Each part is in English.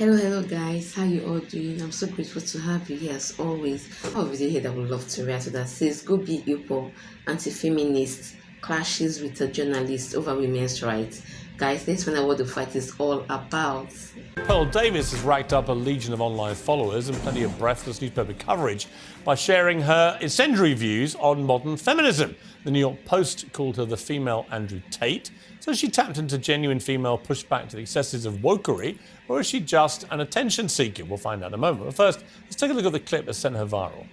Hello guys, how you all doing? I'm so grateful to have you here as always. I have a video here that I would love to react to that says go be equal, anti-feminist clashes with a journalist over women's rights. Guys, let's find out what the fight is all about. Pearl Davis has racked up a legion of online followers and plenty of breathless newspaper coverage by sharing her incendiary views on modern feminism. The New York Post called her the female Andrew Tate. So she tapped into genuine female pushback to the excesses of wokery, or is she just an attention seeker? We'll find out in a moment. But first, let's take a look at the clip that sent her viral.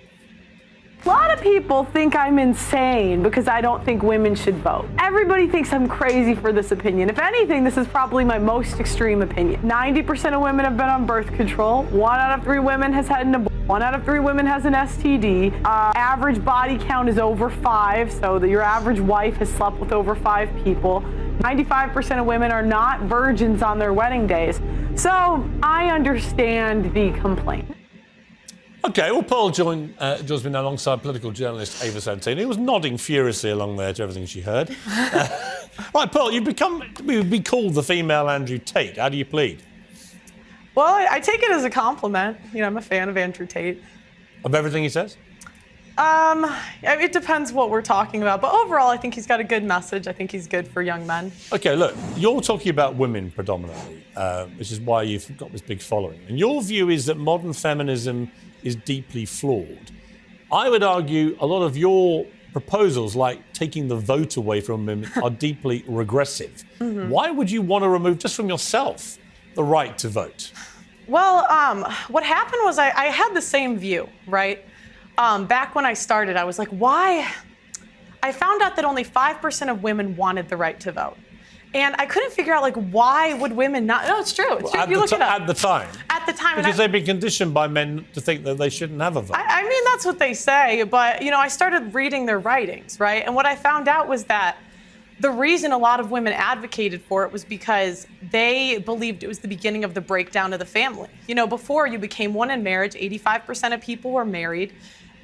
A lot of people think I'm insane because I don't think women should vote. Everybody thinks I'm crazy for this opinion. If anything, this is probably my most extreme opinion. 90% of women have been on birth control. 1 out of 3 women has had an abortion. 1 out of 3 women has an STD. Average body count is over 5, so that your average wife has slept with over 5 people. 95% of women are not virgins on their wedding days. So I understand the complaint. OK, well, Pearl joins me now alongside political journalist Ava Santini, who was nodding furiously along there to everything she heard. Right, Pearl, you've been called the female Andrew Tate. How do you plead? Well, I take it as a compliment. You know, I'm a fan of Andrew Tate. Of everything he says? It depends what we're talking about. But overall, I think he's got a good message. I think he's good for young men. OK, look, you're talking about women predominantly, which is why you've got this big following. And your view is that modern feminism is deeply flawed. I would argue a lot of your proposals, like taking the vote away from women, are deeply regressive. Why would you want to remove, just from yourself, the right to vote? Well, what happened was I had the same view, right? Back when I started, I was like, why? I found out that only 5% of women wanted the right to vote. And I couldn't figure out, like, why would women not? No, it's true. It's true. You look it up. At the time. At the time. Because they've been conditioned by men to think that they shouldn't have a vote. I mean, that's what they say. But, you know, I started reading their writings, right? And what I found out was that the reason a lot of women advocated for it was because they believed it was the beginning of the breakdown of the family. You know, before you became one in marriage, 85% of people were married.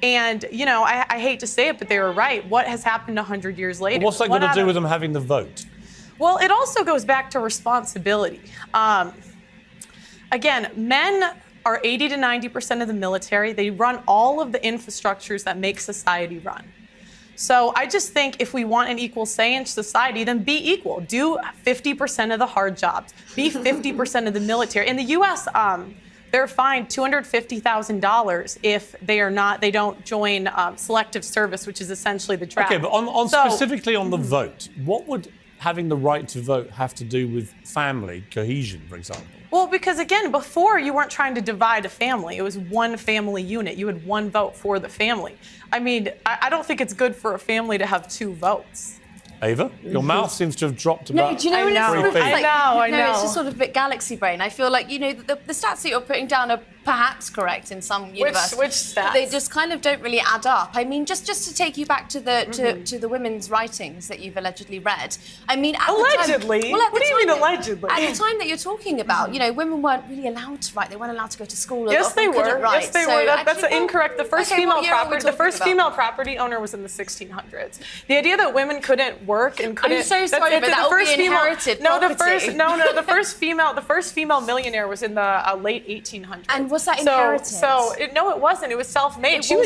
And, you know, I hate to say it, but they were right. What has happened 100 years later? Well, what's that got to do with them having the vote? Well, it also goes back to responsibility. Again, men are 80 to 90% of the military. They run all of the infrastructures that make society run. So I just think if we want an equal say in society, then be equal. Do 50% of the hard jobs. Be 50% of the military. In the U.S., they're fined $250,000 if they don't join selective service, which is essentially the draft. Okay, but specifically on the vote, what would having the right to vote have to do with family cohesion, for example? Well, because again, before you weren't trying to divide a family. It was one family unit. You had one vote for the family. I mean, I don't think it's good for a family to have 2 votes. Ava, your mouth seems to have dropped about. No, do you know what it's sort of like? I know. It's just sort of a bit galaxy brain. I feel like, you know, the stats that you're putting down are perhaps correct in some universe. Which stats? They just kind of don't really add up. I mean, just to take you back to the to the women's writings that you've allegedly read. I mean, at allegedly. The time, well, what do you mean allegedly? At the time that you're talking about, you know, women weren't really allowed to write. They weren't allowed to go to school. Yes, they were. Write. Yes, they were. That's incorrect. The first female property owner was in the 1600s. The idea that women couldn't work and couldn't. I'm so sorry, but that would be inherited property. The first female millionaire was in the late 1800s. And was that inherited? No, it wasn't. It was self-made. Yes, it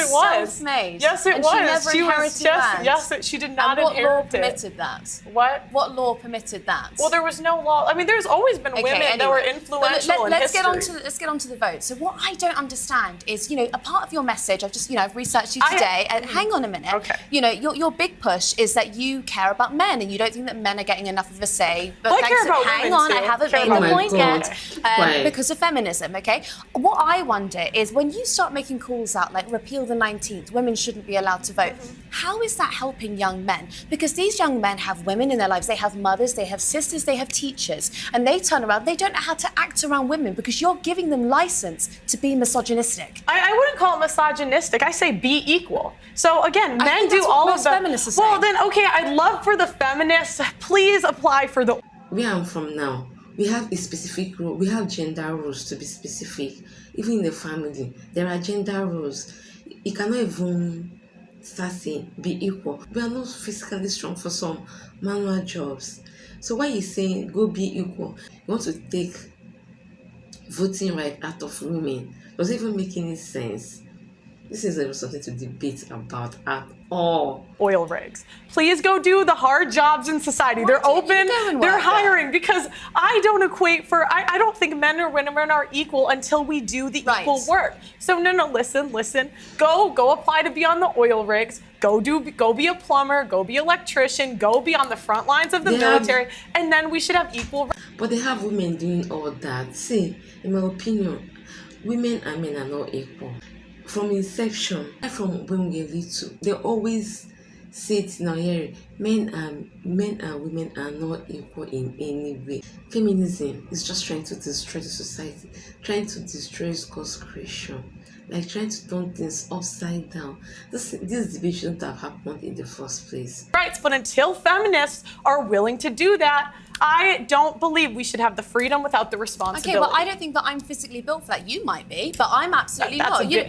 was. Self-made. Yes, it and was. She never inherited land. Yes, she did not inherit it. What law permitted that? What? What law permitted that? Well, there was no law. I mean, there's always been women that were influential in history. Let's get on to the vote. So what I don't understand is, you know, a part of your message. I've researched you today. And hang on a minute. Okay. You know, your big push is that you care about men and you don't think that men are getting enough of a say. But I care about hang women on, too. I haven't made the point yet. Right. Because of feminism. Okay. What I wonder is when you start making calls out like repeal the 19th, women shouldn't be allowed to vote. How is that helping young men? Because these young men have women in their lives. They have mothers, they have sisters, they have teachers, and they turn around. They don't know how to act around women because you're giving them license to be misogynistic. I wouldn't call it misogynistic. I say be equal. So again, men do all of that. Well, then okay, I'd love for the feminists. Please apply for the. Where I'm from now, we have a specific rule. We have gender rules to be specific. Even in the family, there are gender rules. You cannot even start saying be equal. We are not physically strong for some manual jobs. So why are you saying go be equal? You want to take voting right out of women. Does it even make any sense? This is even something to debate about at all. Oil rigs. Please go do the hard jobs in society. They're open, they're hiring, because I don't equate I don't think men or women are equal until we do the equal work. So no, listen. Go apply to be on the oil rigs. Go be a plumber, go be an electrician, go be on the front lines of the military, and then we should have equal. But they have women doing all that. See, in my opinion, women and men are not equal. From inception, from when we get little, they always say it in our hearing, men and women are not equal in any way. Feminism is just trying to destroy the society, trying to destroy God's creation, like trying to turn things upside down. This debate shouldn't have happened in the first place. Rights, but until feminists are willing to do that, I don't believe we should have the freedom without the responsibility. Okay, well, I don't think that I'm physically built for that. You might be, but I'm absolutely not. But you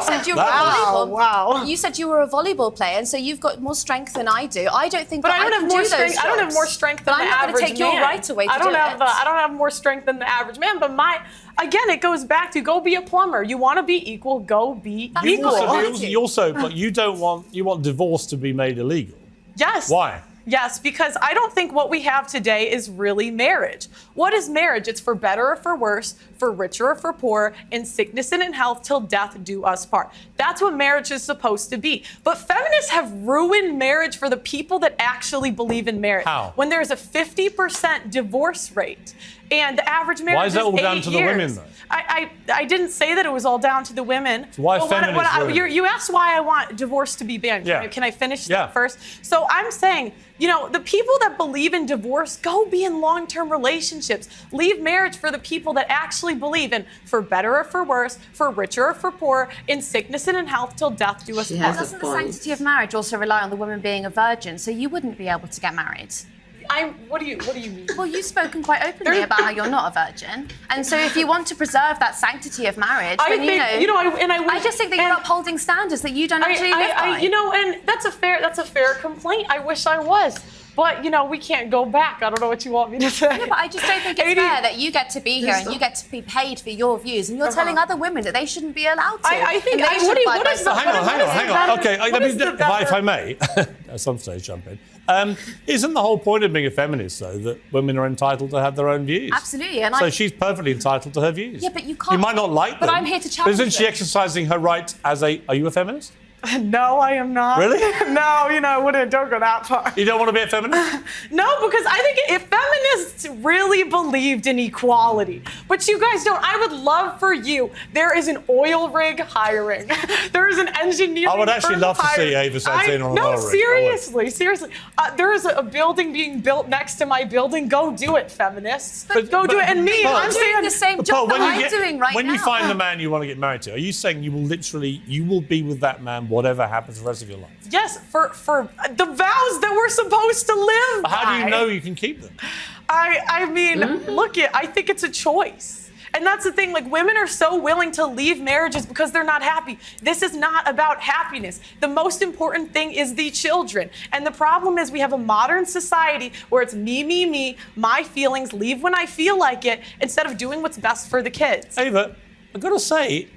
said you were a volleyball. Wow. You said you were a volleyball player, and so you've got more strength than I do. I don't think but that I can do those jobs. I don't have more strength than the average man. I'm not going to take your right away to do it. I don't have more strength than the average man, but again, it goes back to go be a plumber. You want to be equal, go be equal. But you want divorce to be made illegal. Yes. Why? Yes, because I don't think what we have today is really marriage. What is marriage? It's for better or for worse, for richer or for poorer, in sickness and in health, till death do us part. That's what marriage is supposed to be. But feminists have ruined marriage for the people that actually believe in marriage. How? When there's a 50% divorce rate, and the average marriage Why is that all down 8 to the years. women, though? I didn't say that it was all down to the women. So why feminists? You asked why I want divorce to be banned. Yeah. Can I finish that first? So I'm saying, the people that believe in divorce, go be in long-term relationships. Leave marriage for the people that actually believe in for better or for worse, for richer or for poorer, in sickness and in health, till death do us part. Doesn't the sanctity of marriage also rely on the woman being a virgin? So you wouldn't be able to get married? What do you mean? Well, you've spoken quite openly about how you're not a virgin, and so if you want to preserve that sanctity of marriage, then I just think that you're upholding standards that you don't actually live by. And that's a fair complaint. I wish I was. But, we can't go back. I don't know what you want me to say. No, but I just don't think it's fair that you get to be here and you get to be paid for your views, and you're telling other women that they shouldn't be allowed to. I think, hang on. Okay, if I may, at some stage jump in. Isn't the whole point of being a feminist, though, that women are entitled to have their own views? Absolutely. So she's perfectly entitled to her views. Yeah, but you can't. You might not like them. But I'm here to challenge Isn't she them. exercising her right as are you a feminist? No, I am not. Really? No, I wouldn't. Don't go that far. You don't want to be a feminist? No, because I think if feminists really believed in equality, but you guys don't, I would love for you. There is an oil rig hiring. There is an engineering I would actually love to see hiring. Ava Satin on an oil rig. Seriously. There is a building being built next to my building. Go do it, feminists. Go do it. And me, I'm doing the same job that I'm doing right now. When you find the man you want to get married to, are you saying you will be with that man whatever happens the rest of your life? Yes, for the vows that we're supposed to live by. How do you know you can keep them? I mean, I think it's a choice. And that's the thing, women are so willing to leave marriages because they're not happy. This is not about happiness. The most important thing is the children. And the problem is we have a modern society where it's me, my feelings, leave when I feel like it, instead of doing what's best for the kids. Ava, I've got to say,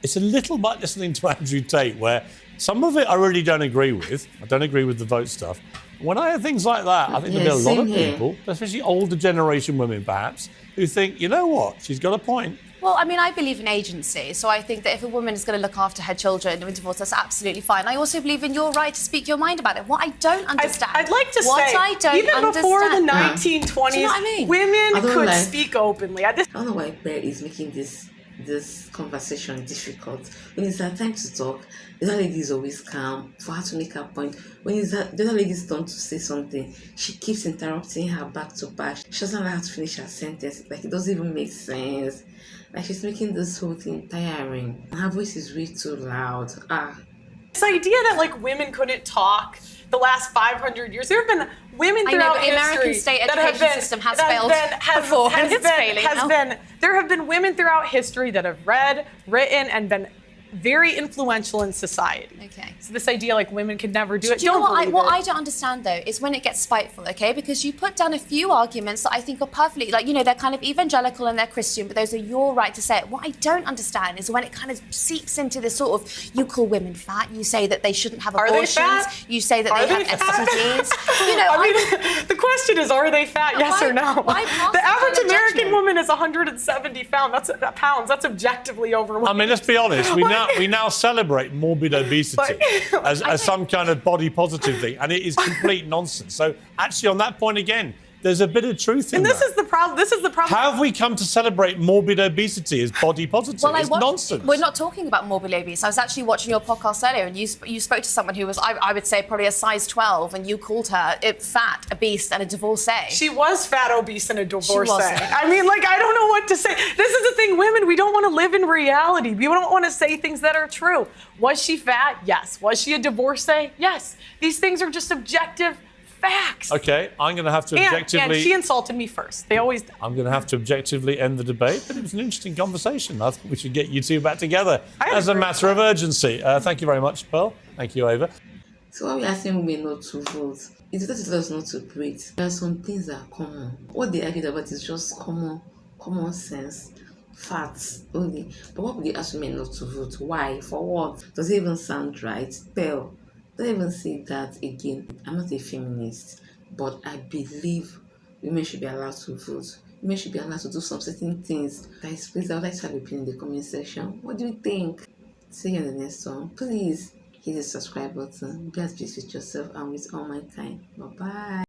it's a little bit listening to Andrew Tate where some of it I really don't agree with. I don't agree with the vote stuff. When I hear things like that, I think there'll be a lot of people, especially older generation women perhaps, who think, you know what, she's got a point. Well, I mean, I believe in agency, so I think that if a woman is going to look after her children in divorce, that's absolutely fine. I also believe in your right to speak your mind about it. What I don't understand, I'd like to say, even before the 1920s, Do you know what I mean? women could speak openly. I don't know why Bear is making this conversation difficult. When it's her time to talk, the other lady is always calm for her to make her point. When it's the other lady's turn to say something, she keeps interrupting her back to back. She doesn't allow her to finish her sentence. It doesn't even make sense. She's making this whole thing tiring. Her voice is way too loud. This idea that women couldn't talk the last 500 years. There have been women throughout history. The American state education system has failed before. It's failing now. There have been women throughout history that have read, written, and been very influential in society. Okay. So this idea like women could never do it. Do you know Don't what believe I it. don't understand though is when it gets spiteful, okay? Because you put down a few arguments that I think are perfectly, like, you know, they're kind of evangelical and they're Christian, but those are your right to say it. What I don't understand is when it kind of seeps into this sort of, you call women fat, you say that they shouldn't have Are they abortions, fat? you say that Are they they have fat? STDs. You know, I mean, the question is, are they fat? Yes or no? why pass The that kind average of American judgment? woman is 170 pounds. That's objectively overweight. I mean, let's be honest. We now celebrate morbid obesity as some kind of body positive thing, and it is complete nonsense. So, actually, on that point again, there's a bit of truth in And this that. is the problem. This is the problem. How have we come to celebrate morbid obesity as body positive? Well, It's nonsense. We're not talking about morbid obese. I was actually watching your podcast earlier, and you spoke to someone who was, I would say, probably a size 12, and you called her fat, obese, and a divorcee. She was fat, obese, and a divorcee. wasn't. I mean, like, I don't know what to say. This is the thing, women, we don't want to live in reality. We don't want to say things that are true. Was she fat? Yes. Was she a divorcee? Yes. These things are just objective facts. Okay, I'm going to have to And objectively. she insulted me first. They always do. I'm going to have to objectively end the debate, but it was an interesting conversation. I think we should get you two back together as a agree. matter of urgency. Thank you very much, Pearl. Thank you, Ava. So why we asking women not to vote? It's better to tell us not to breathe. There are some things that are common. What they argued about is just common sense, facts only. But what would they ask women not to vote? Why? For what? Does it even sound right? Pearl, don't even say that again. I'm not a feminist, but I believe women should be allowed to vote. Women should be allowed to do some certain things. Guys, please, I would like to have your opinion in the comment section. What do you think? See you in the next one. Please hit the subscribe button. Be at peace with yourself and with all mankind. Bye bye.